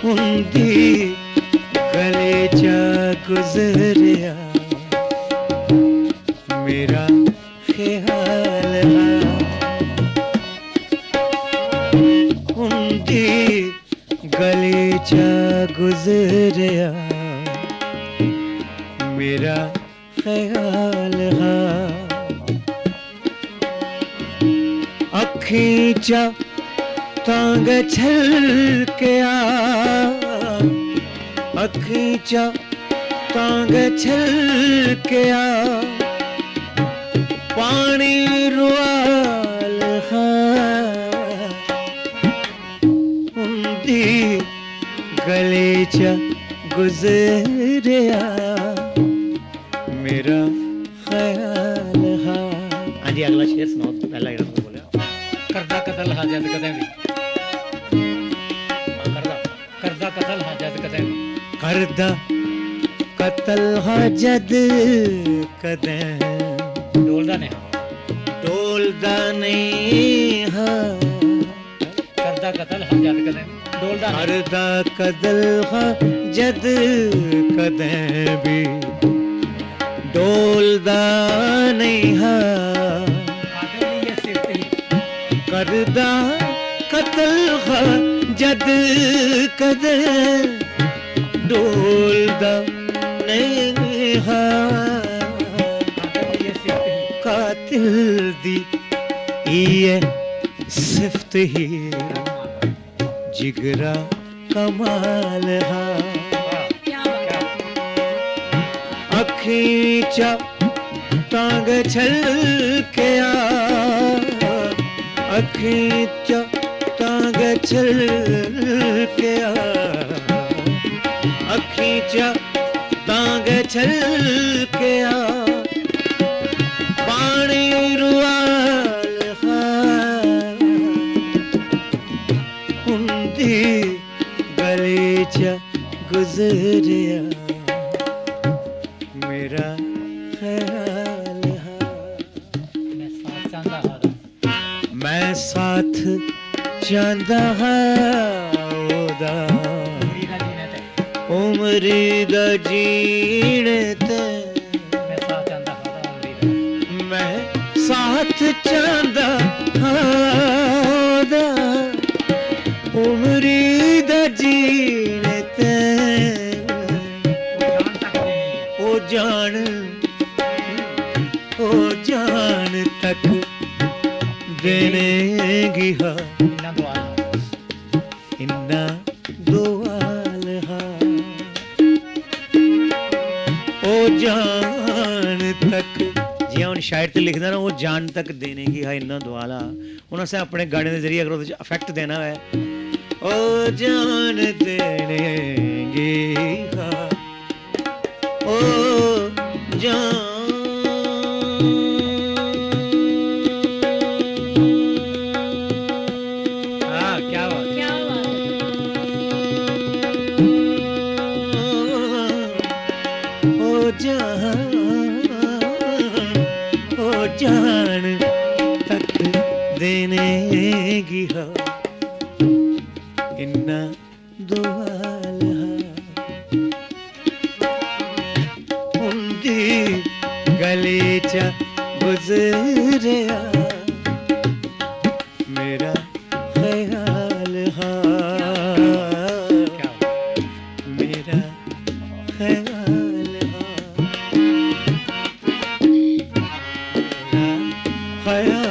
ਹੁੰਦੀ ਗਲੇ ਚਾ ਗੁਜ਼ਰਿਆ ਮੇਰਾ ਖਿਆਲ ਹੁੰਦੀ ਗਲੇ ਚਾ ਗੁਜ਼ਰਿਆ ਮੇਰਾ ਖਿਆਲ ਅੱਖੀਂ ਚਾ ਤੰਗ ਛਲਕਿਆ ਅੱਖੀਂ ਚਾ ਤੰਗ ਛਲਕਿਆ ਪਾਣੀ ਰੁਆਲ ਹੁੰਦੀ ਗਲੇ ਚ ਗੁਜ਼ਰਿਆ ਮੇਰਾ ਖਿਆਲ ਹਾਂਜੀ ਅਗਲਾ ਸ਼ੇਰ ਸੁਣਾਓ ਪਹਿਲਾ ਜਿਹੜਾ ਤੁਸੀਂ ਬੋਲਿਆ ਕਰਦਾ ਕਤਲ ਹਾਂ ਜਦ ਕਦੇ ਵੀ ਕਰਦਾ ਕਤਲ ਹਾਂ ਜਦ ਕਦੇ ਵੀ ਕਰਦਾ ਕਤਲ ਹਾਂ ਜਦ ਕਦੇ ਡੋਲਦਾ ਨਹੀਂ ਡੋਲਦਾ ਨਹੀਂ ਹਾਂ ਕਰਦਾ ਕਤਲ ਹਾਂ ਜਦ ਕਦੇ ਡੋਲਦਾ ਕਰਦਾ ਕਤਲ ਹਾਂ ਜਦ ਕਦੇ ਵੀ ਡੋਲਦਾ ਨਹੀਂ ਹਾਂ ਕਰਦਾ ਕਤਲ ਹਾਂ ਜਦ ਕਦੇ ਡੋਲਦਾ ਨਹੀਂ ਹਾਂ ਕਾਤਿਲ ਦੀ ਇਹ ਸਿਫਤ ਹੀ ਜਿਗਰਾ ਕਮਾਲ ਹਾਂ ਅੱਖੀਂ ਚਾ ਤੰਗ ਛਲਕਿਆ ਅੱਖੀਂ ਚਾ ਤੰਗ ਛਲਕਿਆ ਅੱਖੀਂ ਚਾ ਤੰਗ ਛਲਕਿਆ ਪਾਣੀ ਰੁਆਲ ਹੁੰਦੀ ਗਲੇ ਚ ਗੁਜ਼ਰਿਆ ਮੇਰਾ ਖਿਆਲ ਮੈਂ ਸਾਥ ਚਾਹੁੰਦਾ ਹਾਂ ਉਹਦਾ ਉਮਰੀ ਦਾ ਜੀਣ ਤੇ ਮੈਂ ਸਾਥ ਚਾਹੁੰਦਾ ਹਾਂ ਉਹਦਾ ਉਮਰੀ ਦਾ ਜੀਣ ਤੇ ਉਹ ਜਾਣ ਤੱਕ ਦੇਣੇਗੀ ਹਾਂ ਇੰਨਾ ਦੁਆਲ ਹਾਂ ਉਹ ਜਾਣ ਤੱਕ ਜੇ ਹੁਣ ਸ਼ਾਇਰ ਤੇ ਲਿਖਦਾ ਨਾ ਉਹ ਜਾਣ ਤੱਕ ਦੇਣੇਗੀ ਹਾਂ ਇੰਨਾ ਦੁਆਲ ਹਾਂ ਹੁਣ ਅਸੀਂ ਆਪਣੇ ਗਾਣੇ ਦੇ ਜ਼ਰੀਏ ਅਗਰ ਉਹਦੇ 'ਚ ਇਫੈਕਟ ਦੇਣਾ ਹੈ ਉਹ ਜਾਣ ਦੇਣੇਗੀ ਹਾਂ ਉਹ ਜਾਨ जान तक देनेगी हा इन्ना दुआल हुंदी गले च गुजरिया मेरा ख्याल हा मेरा ख्याल हा